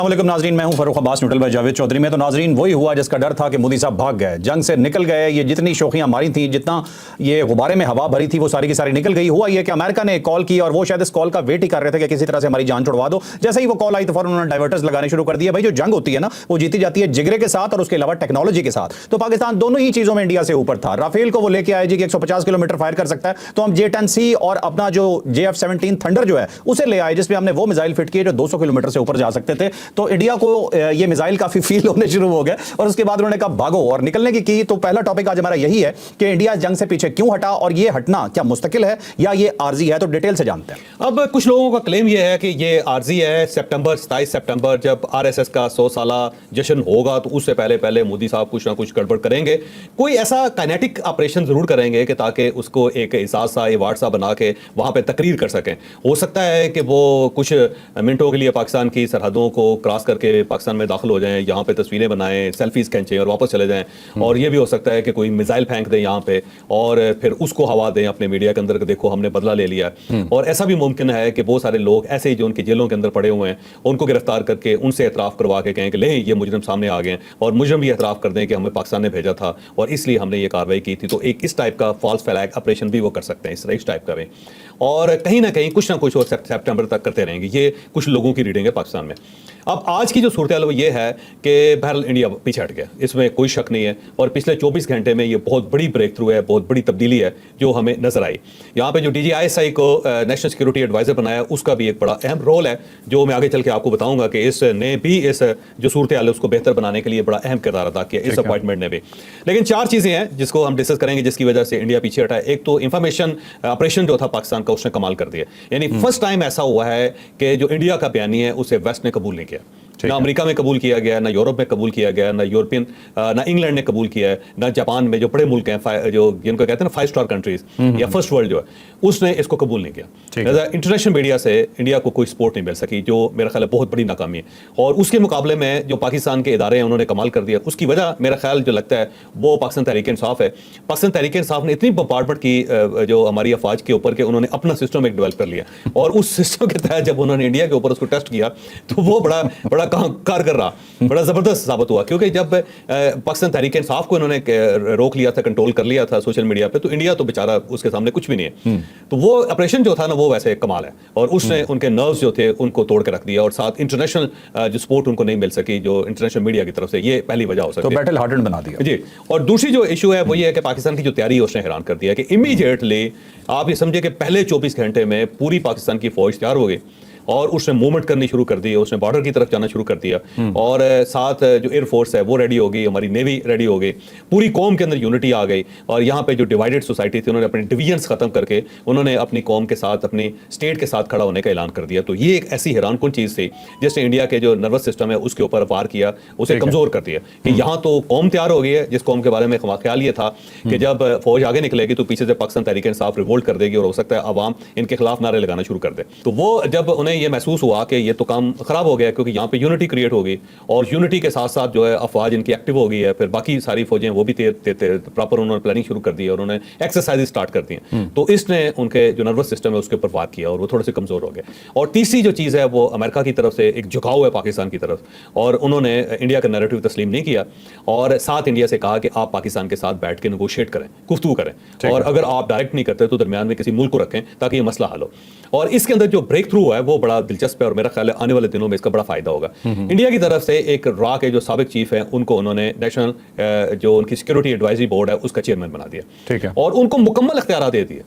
अस्सलामुअलैकुम नाजरीन, मैं हूं फरूख अब्बास न्यूट्रल भाई जावेद चौधरी में। तो नाजरीन वही हुआ जिसका डर था कि मोदी साहब भाग गए, जंग से निकल गए। ये जितनी शोखियां मारी थी, जितना ये गुब्बारे में हवा भरी थी, वो सारी की सारी निकल गई। हुआ ये कि अमेरिका ने कॉल की और वो शायद इस कॉल का वेट ही कर रहे थे कि किसी तरह से हमारी जान छुड़वा दो। जैसे ही वो कॉल आई तो फौरन उन्होंने डाइवर्टर्स लगाने शुरू कर दिए। भाई जो जंग होती है ना, वो जीती जाती है जिगरे के साथ और उसके अलावा टेक्नोलॉजी के साथ। तो पाकिस्तान दोनों ही चीजों में इंडिया से ऊपर था। राफेल को वो लेके आए जी कि 150 किलोमीटर फायर कर सकता है, तो हम J-10C और अपना जो JF-17 थंडर जो है उसे ले आए, जिसमें हमने वो मिसाइल फिट किए जो 200 किलोमीटर से ऊपर जा सकते थे। तो इंडिया को ये मिसाइल काफी फील होने शुरू हो गए और उसके बाद उन्होंने कहा भागो और निकलने की। तो पहला टॉपिक आज हमारा यही है कि इंडिया जंग से पीछे क्यों हटा और ये हटना क्या मुस्तकिल है या ये आर्जी है। तो डिटेल से जानते हैं। अब कुछ लोगों का क्लेम ये है कि ये आर्जी है। 27 सितंबर जब RSS का 100 साला जश्न होगा तो उससे पहले मोदी साहब कुछ ना कुछ गड़बड़ करेंगे। कोई ऐसा काइनेटिक ऑपरेशन जरूर करेंगे कि ताकि उसको एक एहसास सा वार्ड सा बना के वहां पे तकरीर कर सकें। हो सकता है कि वो कुछ मिनटों के लिए पाकिस्तान की सरहदों को क्रॉस करके पाकिस्तान में दाखिल हो जाएं, यहाँ पे तस्वीरें बनाएं, सेल्फीज खींचें और वापस चले जाएं। और ये भी हो सकता है कि कोई मिसाइल फेंक दें यहाँ पे और फिर उसको हवा दें अपने मीडिया के अंदर कि देखो हमने बदला ले लिया। और ऐसा भी मुमकिन है कि बहुत सारे लोग ऐसे ही जो उनकी जेलों के अंदर पड़े हुए हैं उनको गिरफ्तार करके उनसे एतराफ़ करवा के कहें कि ले ये मुजरिम सामने आ गए और मुजरिम भी एतराफ़ कर दें कि हमें पाकिस्तान ने भेजा था और इसलिए हमने ये कार्रवाई की थी। तो एक इस टाइप का फॉल्स फ्लैग ऑपरेशन भी वो कर सकते हैं, इस टाइप का भी। और कहीं ना कहीं कुछ ना कुछ वो सितंबर तक करते रहेंगे। ये कुछ लोगों की रीडिंग है पाकिस्तान में। अब आज की जो सूरत हाल वो ये है कि बहरहाल इंडिया पीछे हट गया, इसमें कोई शक नहीं है। और पिछले 24 घंटे में ये बहुत बड़ी ब्रेक थ्रू है, बहुत बड़ी तब्दीली है जो हमें नजर आई। यहाँ पे जो DGISI को नेशनल सिक्योरिटी एडवाइजर बनाया उसका भी एक बड़ा अहम रोल है, जो मैं आगे चल के आपको बताऊंगा कि इसने भी इस जो सूरत हाल है उसको बेहतर बनाने के लिए बड़ा अहम किरदार अदा किया इस अपॉइंटमेंट ने भी। लेकिन 4 चीज़ें हैं जिसको हम डिस्कस करेंगे जिसकी वजह से इंडिया पीछे हटा है। एक तो इंफॉर्मेशन ऑपरेशन जो था पाकिस्तान का उसने कमाल कर दिया। यानी फर्स्ट टाइम ऐसा हुआ है कि जो इंडिया का बयानी है उसे वेस्ट ने कबूल नहीं किया। ना अमेरिका में कबूल किया गया, ना यूरोप में कबूल किया गया, ना यूरोपियन ना इंग्लैंड ने कबूल किया है, ना जापान में जो बड़े मुल्क हैं जो जिनको कहते हैं ना 5 स्टार कंट्रीज या फर्स्ट वर्ल्ड जो है उसने इसको कबूल नहीं किया। इंटरनेशनल मीडिया से इंडिया को कोई सपोर्ट नहीं मिल सकी, जो मेरा ख्याल है बहुत बड़ी नाकामी है। और उसके मुकाबले में जो पाकिस्तान के इदारे हैं उन्होंने कमाल कर दिया। उसकी वजह मेरा ख्याल जो लगता है वो पाकिस्तान तहरीक इंसाफ है। पाकिस्तान तहरीक इंसाफ ने इतनी बम्बार्डमेंट की जो हमारी अफवाज के ऊपर के उन्होंने अपना सिस्टम एक डेवलप कर लिया और उस सिस्टम के तहत जब उन्होंने इंडिया के ऊपर उसको टेस्ट किया तो वो बड़ा कार कर रहा, बड़ा जबरदस्त साबित हुआ। क्योंकि जब पाकिस्तान तहरीक इंसाफ को इन्होंने रोक लिया था, कंट्रोल कर लिया था सोशल मीडिया पे, तो इंडिया तो बेचारा उसके सामने कुछ भी नहीं है। तो वो ऑपरेशन जो था ना वो वैसे कमाल है और उसने उनके नर्व्स जो थे उनको तोड़ के रख दिया और साथ इंटरनेशनल जो सपोर्ट उनको नहीं मिल सकी जो इंटरनेशनल मीडिया की तरफ से, ये पहली वजह हो सकती है। तो बैटल हार्डन बना दिया जी। और दूसरी जो इशू है वो ये है कि पाकिस्तान की जो तैयारी है उसने हैरान कर दिया कि इमीडिएटली आप ये समझे कि पहले 24 घंटे में पूरी पाकिस्तान की फौज तैयार हो गई और उसने मूवमेंट करनी शुरू कर दी, उसने बॉर्डर की तरफ जाना शुरू कर दिया और साथ जो एयरफोर्स है वो रेडी हो गई, हमारी नेवी रेडी हो गई, पूरी कौम के अंदर यूनिटी आ गई। और यहाँ पे जो डिवाइडेड सोसाइटी थी उन्होंने अपने डिवीजन्स खत्म करके उन्होंने अपनी कौम के साथ, अपनी स्टेट के साथ खड़ा होने का ऐलान कर दिया। तो ये एक ऐसी हैरानकुन चीज़ थी जिसने इंडिया के जो नर्वस सिस्टम है उसके ऊपर वार किया, उसे कमज़ोर कर दिया कि यहाँ तो कौम तैयार हो गई है, जिस कौम के बारे में ख्याल ये था कि जब फौज आगे निकलेगी तो पीछे से पाकिस्तान तहरीक इंसाफ रिवोल्ट कर देगी और हो सकता है अवाम इनके खिलाफ नारे लगाना शुरू कर दे। तो वो जब उन्हें ये महसूस हुआ कि ये तो काम खराब हो गया क्योंकि यहाँ पे यूनिटी क्रिएट होगी और यूनिटी के साथ साथ जो है अफवाज इनकी एक्टिव हो गई है, फिर बाकी सारी फौजें वो भी प्रॉपर उन्होंने प्लानिंग शुरू कर दी है और उन्होंने एक्सरसाइज स्टार्ट कर दी हैं। तो इसने उनके जो नर्वस सिस्टम है उसके ऊपर वार किया और वो थोड़े से कमजोर हो गए। और तीसरी जो चीज़ है वो अमेरिका की तरफ से एक झुकाव है पाकिस्तान की तरफ और उन्होंने इंडिया का नैरेटिव तस्लीम नहीं किया और साथ इंडिया से कहा कि आप पाकिस्तान के साथ बैठ के नेगोशिएट करें, गुफ्तगू करें और अगर आप डायरेक्ट नहीं करते तो दरमियान में किसी मुल्क को रखें ताकि ये मसला हल हो। और इसके अंदर जो ब्रेक थ्रू है वो बड़ा दिलचस्प है और मेरा ख्याल है आने वाले दिनों में इसका बड़ा फायदा होगा। इंडिया की तरफ से एक रॉ के जो साबिक चीफ हैं उनको उन्होंने नेशनल जो उनकी सिक्योरिटी एडवाइजरी बोर्ड है उसका चेयरमैन बना दिया। ठीक है। और उनको मुकम्मल इख्तियार दे दिए,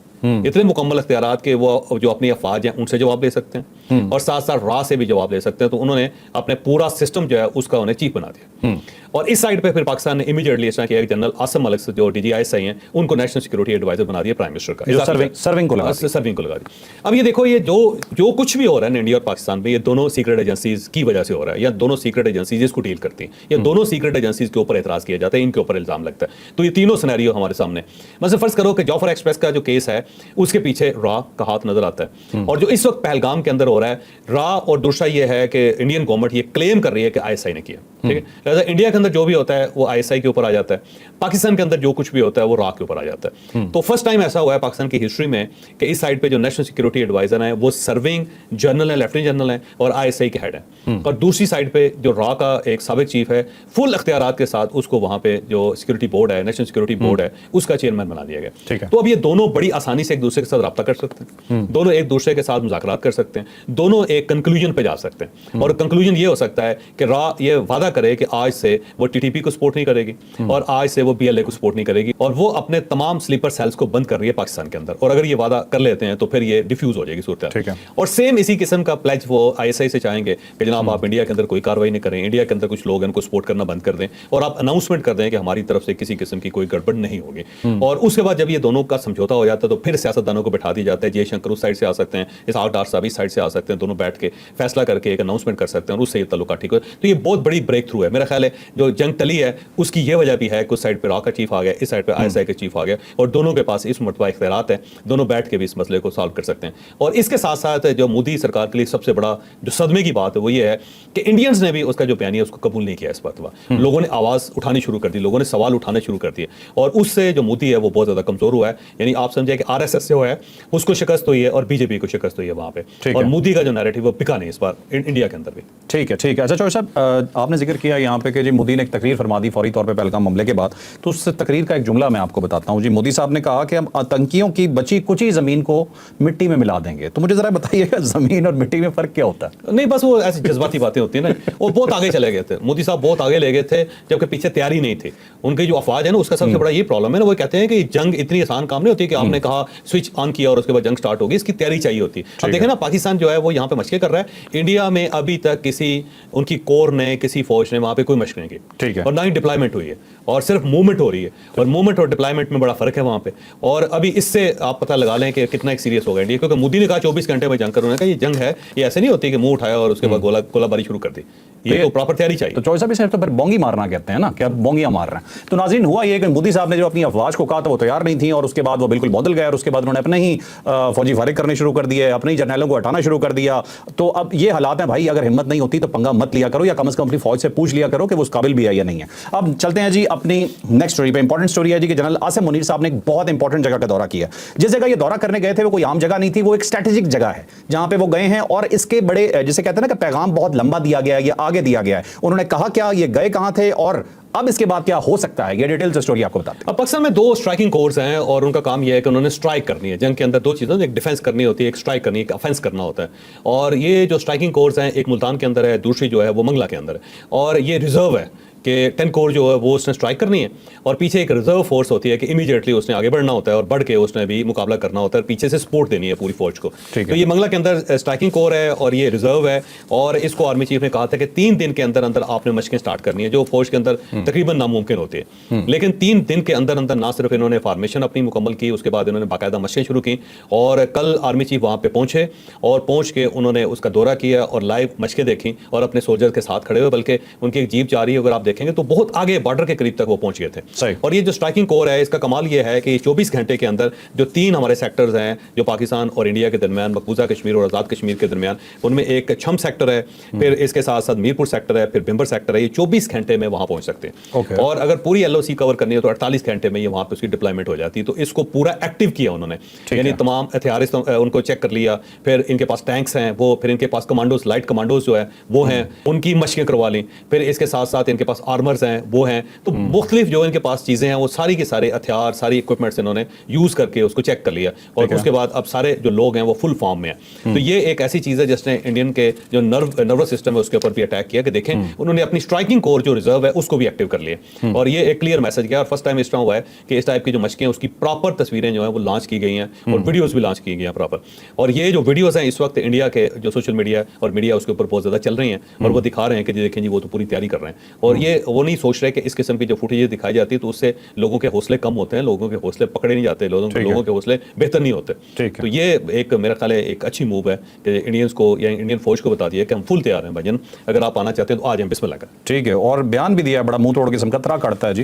इतने मुकम्मल इख्तियार कि वो जो अपनी अफवाज हैं उनसे जवाब दे सकते हैं और साथ साथ रॉ से भी जवाब दे सकते हैं। तो उन्होंने अपने पूरा सिस्टम जो है उसका उन्हें चीफ बना दिया। और इस साइड पे फिर पाकिस्तान ने इमीडिएटली ऐसा किया कि जनरल आसिम मलिक जो DGISI हैं उनको नेशनल सिक्योरिटी एडवाइजर बना दिया प्राइम मिनिस्टर का, सर्विंग को लगा दी। अब ये देखो ये जो कुछ भी हो रहा है इंडिया और पाकिस्तान में ये दोनों सीक्रेट एजेंसीज की वजह से हो रहा है या दोनों सीक्रेट एजेंसीज इसको डील करती हैं या दोनों सीक्रेट एजेंसीज के ऊपर एतराज किया जाता है, इनके ऊपर इल्जाम लगता है। तो ये तीनों सिनेरियो हमारे सामने। मतलब फर्ज करो कि जॉफर एक्सप्रेस का जो केस है उसके पीछे را का हाथ नजर आता है। और जो इस वक्त पहलगाम के अंदर हो रहा है, را और दूसरा ये है कि इंडियन गवर्नमेंट ये क्लेम कर रही है कि आईएसआई ने किया, ठीक है। लिहाजा इंडिया के अंदर जो भी होता है वो आईएसआई के ऊपर आ जाता है, पाकिस्तान के अंदर जो कुछ भी होता है वो را के ऊपर आ जाता है। तो फर्स्ट टाइम ऐसा हुआ है पाकिस्तान की हिस्ट्री में कि इस साइड पे जो नेशनल सिक्योरिटी एडवाइजर हैं वो सर्विंग जनरल है, लेफ्टिनेंट जनरल है और आईएसआई के हेड हैं, और दूसरी साइड पे जो را का एक साबिक चीफ है फुल अख्तियारात के साथ उसको वहां पे जो सिक्योरिटी बोर्ड है, नेशनल सिक्योरिटी बोर्ड है, उसका चेयरमैन बना दिया गया। तो अब ये दोनों बड़ी आसानी से एक दूसरे के साथ रब्ता कर सकते हैं, दोनों एक दूसरे के साथ मुज़ाकरात कर सकते हैं, दोनों एक कंक्लूजन पे जा सकते हैं। और कंक्लूजन ये हो सकता है कि را ये वादा करे कि आज से वो टीटीपी को सपोर्ट नहीं करेगी और आज से वो बीएलए को सपोर्ट नहीं करेगी, और वो अपने तमाम स्लीपर सेल्स को बंद कर रही है पाकिस्तान के अंदर। और अगर ये वादा कर लेते हैं तो फिर ये डिफ्यूज हो जाएगी सूरत। और सेम इसी किस्म का प्लेज वो आईएसआई से चाहेंगे कि जनाब आप इंडिया के अंदर कोई कार्रवाई नहीं करें, इंडिया के अंदर कुछ लोग इनको सपोर्ट करना बंद कर दें, और आप अनाउंसमेंट कर दें कि हमारी तरफ से किसी किस्म की कोई गड़बड़ नहीं होगी। और उसके बाद जब ये दोनों का समझौता हो जाता है तो फिर सियासतदानों को बैठा दिया जाता है, जयशंकर उस साइड से आ सकते हैं, इसहाक डार साहब इस साइड से आ सकते हैं, दोनों बैठ के फैसला करके एक अनाउंसमेंट कर सकते हैं और उससे ये ताल्लुकात ठीक हो। तो ये बहुत बड़ी ब्रेक थ्रू है मेरा ख्याल है। जो जंग टली है उसकी ये वजह भी है कि उस साइड पे را का चीफ आ गया, इस साइड पे आईएसआई का चीफ आ गया, और दोनों के पास इस मरतबा इख्तियारात है, दोनों बैठ के भी इस मसले को सॉल्व कर सकते हैं। और इसके साथ साथ जो मोदी सरकार के लिए सबसे बड़ा जो सदमे की बात है वो ये है कि इंडियंस ने भी उसका जो बयान है उसको कबूल नहीं किया इस मरतबा। लोगों ने आवाज़ उठानी शुरू कर दी, लोगों ने सवाल उठाने शुरू कर दिए, और उससे जो मोदी है वो बहुत ज़्यादा कमज़ोर हुआ है। यानी आप समझे कि आरएसएस जो है उसको शिकस्त हुई है और बीजेपी को शिकस्त हुई है वहाँ पे, और मोदी का जो नैरेटिव वो बिका नहीं इस बार इंडिया के अंदर भी। ठीक है, ठीक है। अच्छा चौधरी साहब, आपने जिक्र किया यहाँ पे कि जी मोदी ने एक तकरीर फरमा दी फौरी तौर पे पहलगाम हमले के बाद, तो उस तकरीर का एक जुमला मैं आपको बताता हूँ जी। मोदी साहब ने कहा कि हम आतंकियों की बची कुची ज़मीन को मिट्टी में मिला देंगे। तो मुझे ज़रा बताइएगा ज़मीन और मिट्टी में फ़र्क क्या होता है? नहीं, बस वो ऐसी जज्बाती बातें होती हैं ना, वो बहुत आगे चले गए थे, मोदी साहब बहुत आगे ले गए थे, जबकि पीछे तैयारी नहीं थी। उनकी जो अफवाज है ना उसका सबसे बड़ा ये प्रॉब्लम है ना, वो कहते हैं कि जंग इतनी आसान काम नहीं होती कि आपने कहा स्विच ऑन किया और उसके बाद जंग स्टार्ट होगी, इसकी तैयारी चाहिए होती है। अब देखें ना, पाकिस्तान जो है वो यहाँ पे मशक़ें कर रहा है, इंडिया में अभी तक किसी उनकी कोर ने, किसी फौज ने वहाँ पे कोई मशक़ नहीं की, ठीक है, और ना ही डिप्लॉयमेंट हुई है, और सिर्फ मूवमेंट हो रही है, और मूवमेंट और डिप्लॉयमेंट में बड़ा फर्क है वहाँ पे। और अभी इससे आप पता लगा लें कि कितना एक सीरियस होगा इंडिया, क्योंकि मोदी ने कहा 24 घंटे में जंग करो, उन्होंने कहा ये जंग है, ये ऐसे नहीं होती कि मुंह उठाया और उसके बाद गोलाबारी शुरू कर दी, ये तो प्रॉपर तैयारी चाहिए। तो चौधरी साहब इसे तो फिर बोंगी मारना कहते हैं ना, कि अब बोंगियां मार रहे हैं। तो नाज़रीन हुआ ये कि मोदी साहब ने जो अपनी अफवाज को कहा था वो तैयार नहीं थी, और उसके बाद वो बिल्कुल बदल गए, और उसके बाद उन्होंने अपने ही फौजी फारिग करने शुरू कर दिए, अपने ही जर्नैलों को हटाना शुरू कर दिया। तो अब ये हालात हैं भाई, अगर हिम्मत नहीं होती तो पंगा मत लिया करो, या कम से कम अपनी फौज से पूछ लिया करो कि वो उस काबिल भी है या नहीं है। अब चलते हैं जी अपनी नेक्स्ट स्टोरी पे। इंपॉर्टेंट स्टोरी है जी कि जनरल आसिम मुनीर साहब ने एक बहुत इंपॉर्टेंट जगह का दौरा किया। जिस जगह ये दौरा करने गए थे वो कोई आम जगह नहीं थी, वो एक स्ट्रेटेजिक जगह है जहां पे वो गए हैं, और इसके बड़े जिसे कहते हैं ना कि पैगाम बहुत लंबा दिया गया है, ये आगे दिया गया है। उन्होंने कहा क्या, ये गए कहां थे, और अब इसके बाद क्या हो सकता है, ये डिटेल से स्टोरी आपको बताते हैं। अब पाकिस्तान में 2 स्ट्राइकिंग कोर्स हैं, और उनका काम यह है कि उन्होंने स्ट्राइक करनी है। जंग के अंदर 2 चीज़ें, एक डिफेंस करनी होती है, एक स्ट्राइक करनी है, एक ऑफेंस करना होता है। और ये जो स्ट्राइकिंग कोर्स हैं, एक मुल्तान के अंदर है, दूसरी जो है वो मंगला के अंदर है, और ये रिजर्व है कि 10 कोर जो है वो उसने स्ट्राइक करनी है, और पीछे एक रिजर्व फोर्स होती है कि इमीडिएटली उसने आगे बढ़ना होता है और बढ़ के उसने भी मुकाबला करना होता है, पीछे से सपोर्ट देनी है पूरी फौज को। तो ये मंगला के अंदर स्ट्राइकिंग कोर है और ये रिजर्व है, और इसको आर्मी चीफ ने कहा था कि 3 दिन के अंदर अंदर आपने मशकें स्टार्ट करनी है, जो फौज के अंदर तकरीबन नामुमकिन होती है। लेकिन 3 दिन के अंदर अंदर ना सिर्फ इन्होंने फॉर्मेशन अपनी मुकम्मल की, उसके बाद इन्होंने बाकायदा मशकें शुरू की, और कल आर्मी चीफ वहाँ पे पहुंचे, और पहुंच के उन्होंने उसका दौरा किया और लाइव मशकें देखी, और अपने सोल्जर के साथ खड़े हुए, बल्कि उनकी एक जीप जा रही है, अगर आप देखेंगे तो बहुत आगे बॉर्डर के करीब तक वो पहुंच गए थे। और ये जो स्ट्राइकिंग कोर है, इसका कमाल ये है कि 24 घंटे के अंदर जो 3 हमारे सेक्टर्स हैं जो पाकिस्तान और इंडिया के दरमियान, मकबूजा कश्मीर और आज़ाद कश्मीर के दरमियान, उनमें एक छम सेक्टर है, फिर इसके साथ साथ मीरपुर सेक्टर है, फिर बिम्बर सेक्टर है, ये 24 घंटे में वहां पहुंच सकते हैं। और अगर पूरी LOC कवर करनी है तो 48 घंटे में ये वहां पे उसकी डिप्लॉयमेंट हो जाती है। तो इसको पूरा एक्टिव किया उन्होंने, यानी तमाम हथियार उनको चेक कर लिया, फिर इनके पास टैंक्स हैं वो, फिर इनके पास कमांडोज, लाइट कमांडोज जो है वो हैं, उनकी मशकें करवा ली, फिर इसके साथ साथ इनके पास आर्मर्स हैं वो हैं। तो मुख्तलिफ जो इनके पास चीज़ें हैं वो सारी के सारे हथियार, सारी इक्विपमेंट्स इन्होंने यूज़ करके उसको चेक कर लिया, और उसके बाद अब सारे जो लोग हैं वो फुल फॉर्म में हैं। तो ये एक ऐसी चीज़ है जिसने इंडियन के जो नर्वस सिस्टम है उसके ऊपर भी अटैक किया, कि देखें उन्होंने अपनी स्ट्राइकिंग कोर जो रिजर्व है उसको भी एक्टिव कर लिया, और ये एक क्लियर मैसेज गया। और फर्स्ट टाइम इस तरह हुआ है कि इस टाइप की जो मशकें उसकी प्रॉपर तस्वीरें जो है वो लॉन्च की गई हैं, और वीडियोज़ भी लॉन्च की गई हैं प्रॉपर। और ये जो वीडियोज़ हैं इस वक्त इंडिया के जो सोशल मीडिया और मीडिया उसके ऊपर बहुत ज़्यादा चल रही हैं, और वो दिखा रहे हैं कि देखें जी वो तो पूरी तैयारी कर रहे हैं, और ये वो नहीं सोच रहे कि इस किस्म की जो फुटेज दिखाई जाती है तो उससे लोगों के हौसले कम होते हैं, लोगों के हौसले पकड़े नहीं जाते, लोगों के हौसले बेहतर नहीं होते। तो ये एक मेरा ख्याल है एक अच्छी मूव है कि इंडियंस को या इंडियन फौज को बता दिया कि हम फुल तैयार हैं भाईजान, अगर आप आना चाहते हैं तो आज हम बिस्मिल्लाह करें। ठीक है, और बयान भी दिया बड़ा मुंह तोड़ किस्म का तरा काटता है जी।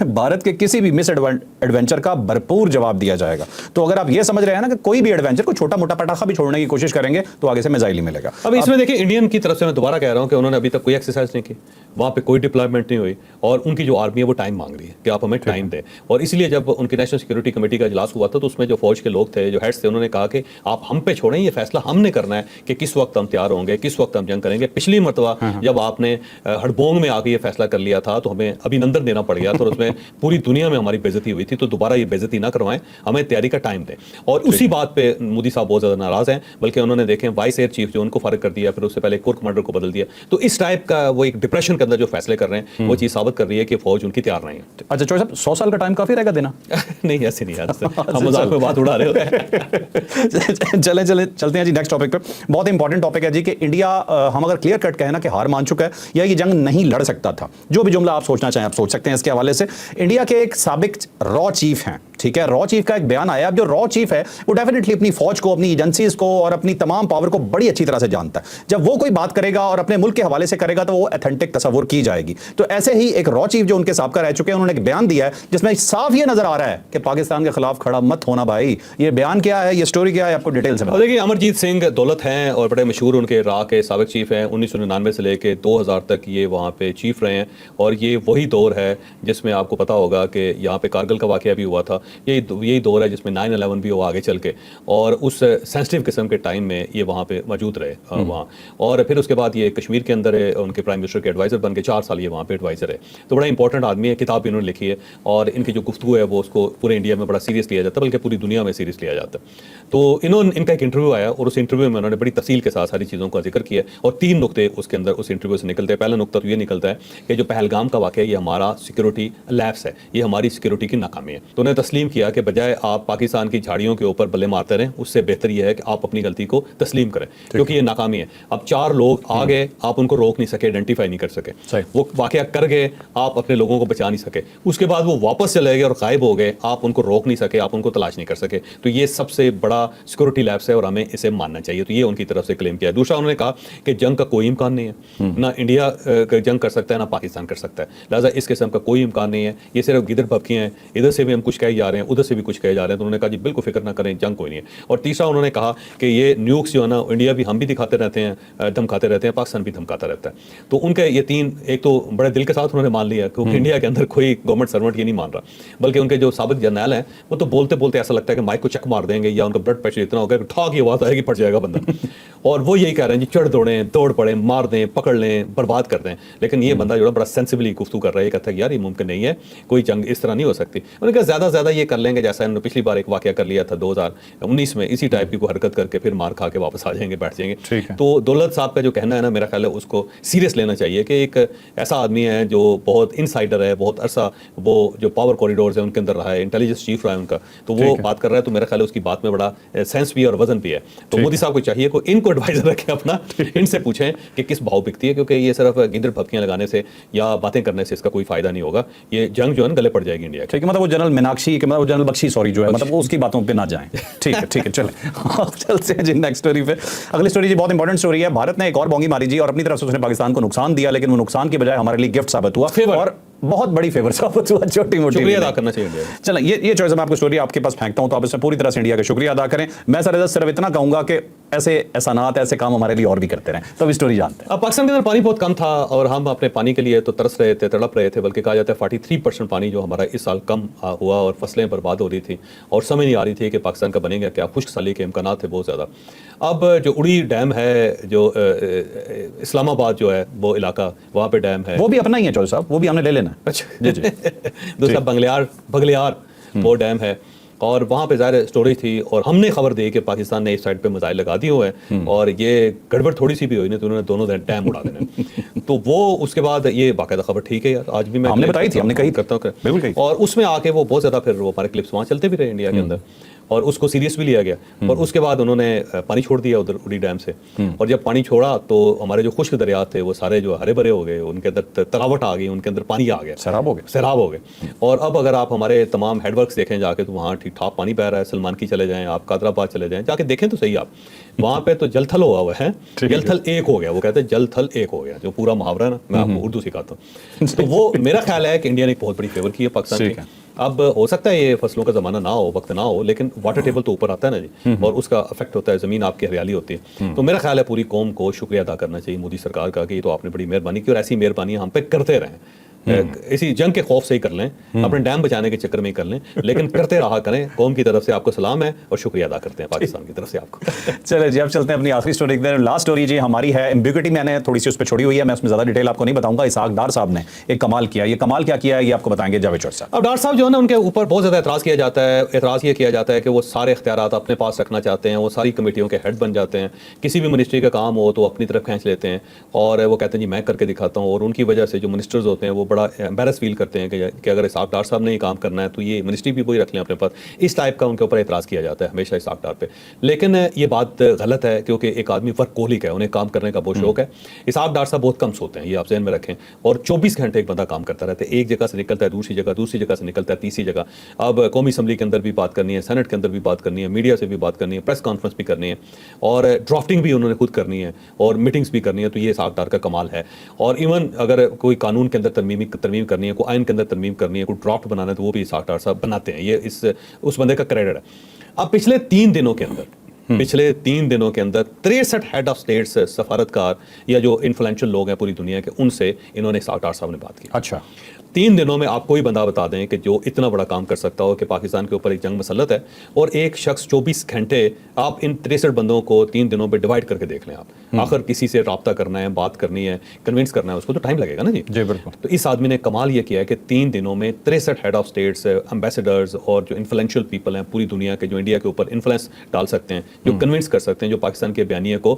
भारत के किसी भी मिस एडवेंचर का भरपूर जवाब दिया जाएगा। तो अगर आप ये समझ रहे हैं ना कि कोई भी एडवेंचर को छोटा मोटा पटाखा भी छोड़ने की कोशिश करेंगे तो आगे से मिसाइल ही मिलेगा। अब इसमें देखिए इंडियन की तरफ से मैं दोबारा कह रहा हूं कि उन्होंने अभी तक कोई एक्सरसाइज नहीं की, वहाँ पे कोई डिप्लॉयमेंट नहीं हुई, और उनकी जो आर्मी है वो टाइम मांग रही है कि आप हमें टाइम दें। और इसलिए जब उनकी नेशनल सिक्योरिटी कमेटी का इजलास हुआ था तो उसमें जो फौज के लोग थे, जो हेड्स थे, उन्होंने कहा कि आप हम पे छोड़ें, ये फैसला हमने करना है कि किस वक्त हम तैयार होंगे, किस वक्त हम जंग करेंगे। पिछली मरतबा जब आपने हड़बोंग में आके ये फैसला कर लिया था तो हमें अभिनंदन देना पड़ गया था, और उसमें पूरी दुनिया में हमारी बेइज्जती हुई थी। तो दोबारा ये बेइज्जती ना करवाएं, हमें तैयारी का टाइम दें। और उसी बात पे मोदी साहब बहुत ज़्यादा नाराज़ हैं, बल्कि उन्होंने देखें वाइस एयर चीफ जो उनको फारिग कर दिया, फिर उससे पहले कोर कमांडर को बदल दिया। तो इस टाइप का वो एक डिप्रेशन के अंदर जो फैसले कर रहे हैं वो चीज़ साबित कर रही है कि फौज उनकी तैयार नहीं है। अच्छा चौधरी साहब, 100 साल का टाइम काफी रहेगा देना? नहीं, ऐसे नहीं यार, हम मजाक में बात उड़ा रहे होते हैं। चलते हैं जी नेक्स्ट टॉपिक पे। बहुत इंपॉर्टेंट टॉपिक है जी कि इंडिया, हम अगर क्लियर कट कहें ना कि हार मान चुका है या ये जंग नहीं लड़ सकता था, जो भी जुमला आप सोचना चाहें आप सोच सकते हैं इसके हवाले से। इंडिया के एक साबिक रॉ चीफ हैं, ठीक है, रॉ चीफ का एक बयान आया। अब जो रॉ चीफ है वो डेफिनेटली अपनी फौज को, अपनी एजेंसीज को और अपनी तमाम पावर को बड़ी अच्छी तरह से जानता है। जब वो कोई बात करेगा और अपने मुल्क के हवाले से करेगा तो वो ऑथेंटिक तस्वुर की जाएगी। तो ऐसे ही एक रॉ चीफ जो उनके साहब का रह चुके हैं, उन्होंने एक बयान दिया है जिसमें साफ ये नजर आ रहा है कि पाकिस्तान के खिलाफ खड़ा मत होना भाई। ये बयान क्या है, ये स्टोरी क्या है, आपको डिटेल से देखिए, अमरजीत सिंह दौलत हैं और बड़े मशहूर उनके राह के साबिक चीफ हैं। 1999 से लेके 2000 तक ये वहाँ पे चीफ रहे हैं, और ये वही दौर है जिसमें आपको पता होगा कि यहाँ पे कारगिल का वाक़या भी हुआ था। यही दौर है जिसमें 9/11 भी हुआ आगे चल के, और उस सेंसिटिव किस्म के टाइम में ये वहाँ पे मौजूद रहे वहाँ। और फिर उसके बाद ये कश्मीर के अंदर उनके प्राइम मिनिस्टर के एडवाइज़र बन के 4 साल ये वहाँ पे एडवाइज़र है। तो बड़ा इंपॉर्टेंट आदमी है, किताब भी उन्होंने लिखी है, और इनकी जो गुफ्तगू है वो उसको पूरे इंडिया में बड़ा सीरियस लिया जाता है, बल्कि पूरी दुनिया में सीरियस लिया जाता है। तो इनका एक इंटरव्यू आया, और उस इंटरव्यू में उन्होंने बड़ी तफसील के साथ सारी चीज़ों का जिक्र किया, और 3 नुकते उसके अंदर उस इंटरव्यू से निकलते हैं। पहला नुकता तो ये निकलता है कि जो पहलगाम का वाक़या, ये हमारा सिक्योरिटी लैप्स है, ये हमारी सिक्योरिटी की नाकामी है। तो उन्होंने तस्लीम किया कि बजाय आप पाकिस्तान की झाड़ियों के ऊपर बल्ले मारते रहें, उससे बेहतर यह है कि आप अपनी गलती को तस्लीम करें, क्योंकि ये नाकामी है। अब 4 लोग आ गए, आप उनको रोक नहीं सके, आइडेंटिफाई नहीं कर सके, वो वाक़या कर गए, आप अपने लोगों को बचा नहीं सके, उसके बाद वो वापस चले गए और गायब हो गए, आप उनको रोक नहीं सके, आप उनको तलाश नहीं कर सके। तो ये सबसे बड़ा सिक्योरिटी लैप्स है और हमें इसे मानना चाहिए। तो ये उनकी तरफ से क्लेम किया है। दूसरा, उन्होंने कहा कि जंग का कोई इम्कान नहीं है, ना इंडिया जंग कर सकता है ना पाकिस्तान कर सकता है, लिहाजा इस किस्म का कोई इम्कान नहीं है, ये सिर्फ गिदर भपकियाँ हैं, इधर से भी हम कुछ कहे जा रहे हैं, उधर से भी कुछ कहे जा रहे हैं। तो उन्होंने कहा जी बिल्कुल फिक्र ना करें, जंग कोई नहीं है। और तीसरा, उन्होंने कहा कि ये न्यूक्स जो है ना, इंडिया भी, हम भी दिखाते रहते हैं, धमकाते रहते हैं, पाकिस्तान भी धमकाता रहता है। तो उनके ये 3, एक तो बड़े दिल के साथ उन्होंने मान लिया, क्योंकि इंडिया के अंदर कोई गवर्नमेंट सर्वेंट ये नहीं मान रहा, बल्कि उनके जो साबिक जर्नैल हैं वो तो बोलते बोलते ऐसा लगता है कि माइक को चक मार देंगे, या उनका ब्लड प्रेशर इतना होगा कि ठा की आवाज़ आएगी, फट जाएगा बंदा। और वो यही कह रहे हैं जी चढ़ दौड़ें, दौड़ पड़े, मार दें, पकड़ लें, बर्बाद कर दें। लेकिन ये बंदा जो है बड़ा सेंसिबली गुफ्तगू कर रहा है, कहता है यार ये मुमकिन नहीं है, कोई जंग इस तरह नहीं हो सकती। उन्होंने कहा ज़्यादा से ज़्यादा ये कर लेंगे जैसा इन्होंने पिछली बार एक वाक़या कर लिया था 2019 में, इसी टाइप की कोई हरकत करके फिर मार खा के वापस आ जाएंगे, बैठ जाएंगे। तो दौलत साहब का जो कहना है ना, मेरा ख्याल है उसको सीरियस लेना चाहिए कि एक ऐसा आदमी है जो बहुत इनसाइडर है, बहुत अरसा वो जो पावर कॉरिडोर्स है उनके अंदर रहा है, इंटेलिजेंस चीफ रहा है उनका, तो वो बात कर रहा है। तो मेरा ख्याल है उसकी बात में बड़ा सेंस भी है और वजन भी है। तो मोदी साहब को चाहिए कि इनको एडवाइजर रखें अपना, इनसे पूछें कि किस भाव बिकती है, क्योंकि ये सिर्फ गिदर भपकियां लगाने से या बातें करने से इसका कोई फायदा नहीं होगा। ये जंग जो है गले पड़ जाएगी इंडिया की। ठीक है, मतलब वो जनरल मीनाक्षी के, मतलब वो जनरल बख्शी, सॉरी, जो है मतलब वो उसकी बातों पे ना जाएं। ठीक है चलें चलते हैं जी नेक्स्ट स्टोरी पे। अगली स्टोरी जी बहुत इंपॉर्टेंट स्टोरी है। भारत ने एक और बोंगी मारी जी, और अपनी तरफ से उसने पाकिस्तान को नुकसान दिया, लेकिन वो नुकसान की बजाय हमारे लिए गिफ्ट साबित हुआ, और बहुत बड़ी फेवर साबित हुआ, छोटी मोटी शुक्रिया अदा करना चाहिए इंडिया। चलें, ये चॉइस मैं आपको स्टोरी आपके पास फेंकता हूं, तो आप इसमें पूरी तरह से इंडिया का शुक्रिया अदा करें। मैं सर सिर्फ इतना कहूंगा कि ऐसे एहसानात, ऐसे काम हमारे लिए और भी करते रहें। तो अभी स्टोरी जानते हैं। अब पाकिस्तान के अंदर पानी बहुत कम था, और हम अपने पानी के लिए तो तरस रहे थे, तड़प रहे थे, बल्कि कहा जाता है 43% पानी जो हमारा इस साल कम हुआ, और फसलें बर्बाद हो रही थी, और समझ नहीं आ रही थी कि पाकिस्तान का बनेगा क्या। खुश्क साली के इम्कान थे बहुत ज़्यादा। अब जो उड़ी डैम है, जो इस्लामाबाद जो है वो इलाका, वहाँ पे डैम है, वो भी अपना ही है चौधरी साहब, वो भी हमने ले लेना है। अच्छा जी दूसरा बगलियार वो डैम है, और वहाँ पे ज़ाहिर स्टोरेज थी, और हमने खबर दी कि पाकिस्तान ने इस साइड पे मिसाइल लगा दिए हुए हैं, और ये गड़बड़ थोड़ी सी भी हुई नहीं तो उन्होंने दोनों डैम उड़ा देने। तो वो उसके बाद ये बाकायदा खबर, ठीक है यार, आज भी मैं हमने बताई थी, हमने कही करता हूँ, और उसमें आके वो बहुत ज़्यादा फिर वो हमारे क्लिप्स वहाँ चलते भी रहे इंडिया के अंदर। اور اس کو سیریس بھی لیا گیا اور اس کے بعد انہوں نے پانی چھوڑ دیا ادھر اڑی ڈیم سے اور جب پانی چھوڑا تو ہمارے جو خشک دریات تھے وہ سارے جو ہرے بھرے ہو گئے ان کے اندر تراوٹ آ گئی ان کے اندر پانی آ گیا سیراب ہو گئے اور اب اگر آپ ہمارے تمام ہیڈ ورکس دیکھیں جا کے تو وہاں ٹھیک ٹھاک پانی بہ رہا ہے سلمان کی چلے جائیں آپ قادر آباد چلے جائیں جا کے دیکھیں تو صحیح آپ وہاں پہ تو جل تھل ہوا ہوا ہے جل تھل ایک ہو گیا وہ کہتے ہیں جل تھل ایک ہو گیا جو پورا محاورہ ہے نا میں آپ کو اردو سکھاتا ہوں تو وہ میرا خیال ہے کہ انڈیا نے ایک بہت بڑی فیور کی ہے پاکستان کی اب ہو سکتا ہے یہ فصلوں کا زمانہ نہ ہو وقت نہ ہو لیکن واٹر ٹیبل تو اوپر آتا ہے نا جی اور اس کا افیکٹ ہوتا ہے زمین آپ کی ہریالی ہوتی ہے تو میرا خیال ہے پوری قوم کو شکریہ ادا کرنا چاہیے مودی سرکار کا کہ یہ تو آپ نے بڑی مہربانی کی اور ایسی مہربانی ہم پہ کرتے رہیں اسی جنگ کے خوف سے ہی کر لیں اپنے ڈیم بچانے کے چکر میں ہی کر لیں لیکن کرتے رہا کریں قوم کی طرف سے آپ کو سلام ہے اور شکریہ ادا کرتے ہیں پاکستان کی طرف سے آپ کو چلے جی اب چلتے ہیں اپنی آخری سٹوری لاسٹ سٹوری جی ہماری ہے ایمبیگوٹی میں نے تھوڑی سی اس پہ چھوڑی ہوئی ہے میں اس میں زیادہ ڈیٹیل آپ کو نہیں بتاؤں گا اسحاق ڈار صاحب نے ایک کمال کیا یہ کمال کیا کیا ہے یہ آپ کو بتائیں گے جاوید چودھری صاحب اب ڈار صاحب جو ہے نا ان کے اوپر بہت زیادہ اعتراض کیا جاتا ہے اعتراض یہ کیا جاتا ہے کہ وہ سارے اختیارات اپنے پاس رکھنا چاہتے ہیں وہ ساری کمیٹیوں کے ہیڈ بن جاتے ہیں کسی بھی منسٹری کا کام ہو تو اپنی طرف کھینچ لیتے ہیں اور وہ کہتے ہیں جی میں کر کے دکھاتا ہوں اور ان کی وجہ سے جو منسٹرز ہوتے ہیں وہ بڑا امبیرس فیل کرتے ہیں کہ اگر اسحاق ڈار صاحب نے یہ کام کرنا ہے تو یہ منسٹری بھی وہی رکھ لیں اپنے پاس اس ٹائپ کا ان کے اوپر اعتراض کیا جاتا ہے ہمیشہ اسحاق ڈار پہ لیکن یہ بات غلط ہے کیونکہ ایک آدمی ورک کوہلک ہے انہیں کام کرنے کا بہت شوق ہے اسحاق ڈار صاحب بہت کم سوتے ہیں یہ آپ ذہن میں رکھیں اور 24 گھنٹے ایک بندہ کام کرتا رہتا ہے ایک جگہ سے نکلتا ہے دوسری جگہ سے نکلتا ہے تیسری جگہ اب قومی اسمبلی کے اندر بھی بات کرنی ہے سینٹ کے اندر بھی بات کرنی ہے میڈیا سے بھی بات کرنی ہے پریس کانفرنس بھی کرنی ہے اور ڈرافٹنگ بھی انہوں نے خود کرنی ہے اور میٹنگس بھی کرنی ہے تو یہ اسحاق ڈار کا کمال ہے اور ایون اگر کوئی قانون کے اندر ترمیم کرنی ہے کوئی آئین کے اندر ترمیم کرنی ہے کوئی ڈرافٹ بنانا ہے تو وہ بھی اسحاق ڈار صاحب بناتے ہیں یہ اس بندے کا کریڈٹ ہے اب پچھلے 3 دنوں کے اندر 63 ہیڈ آف اسٹیٹس سفارتکار یا جو انفلوئنشل لوگ ہیں پوری دنیا کے ان سے انہوں نے اسحاق ڈار صاحب نے بات کی اچھا 3 دنوں میں آپ کوئی بندہ بتا دیں کہ جو اتنا بڑا کام کر سکتا ہو کہ پاکستان کے اوپر ایک جنگ مسلط ہے اور ایک شخص 24 گھنٹے آپ ان 63 بندوں کو 3 دنوں پہ ڈیوائڈ کر کے دیکھ لیں آپ آخر کسی سے رابطہ کرنا ہے بات کرنی ہے کنونس کرنا ہے اس کو تو ٹائم لگے گا نا جی بالکل تو اس آدمی نے کمال یہ کیا ہے کہ 3 دنوں میں 63 ہیڈ آف اسٹیٹس امبیسڈرز اور جو انفلوئنشل پیپل ہیں پوری دنیا کے جو انڈیا کے اوپر انفلوئنس ڈال سکتے ہیں جو کنونس کر سکتے ہیں جو پاکستان کے بیانیے کو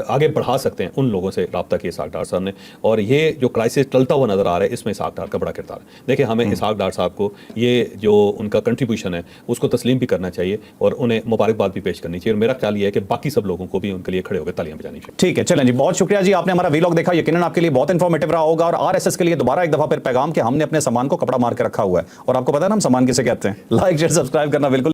آگے بڑھا سکتے ہیں ان لوگوں سے رابطہ کیا اسحاق ڈار صاحب نے اور یہ جو کرائسس ٹلتا ہوا نظر آ رہا ہے اس میں اسحاق ڈار کا بڑا کردار ہے دیکھیں ہمیں اسحاق ڈار صاحب کو یہ جو ان کا کنٹریبیوشن ہے اس کو تسلیم بھی کرنا چاہیے اور انہیں مبارکباد بھی پیش کرنی چاہیے اور میرا خیال یہ ہے کہ باقی سب لوگوں کو بھی ان کے لیے کھڑے ہو کے تالیاں بجانی چاہیے ٹھیک ہے چلیں جی بہت شکریہ جی آپ نے ہمارا ویلاگ دیکھا یقیناً آپ کے لیے بہت انفارمیٹیو رہا ہوگا اور RSS کے لیے دوبارہ ایک دفعہ پھر پیغام کہ ہم نے اپنے سامان کو کپڑا مار کے رکھا ہوا ہے اور آپ کو پتا ہے نا ہم سامان کسے کہتے ہیں لائک شیئر سبسکرائب کرنا بالکل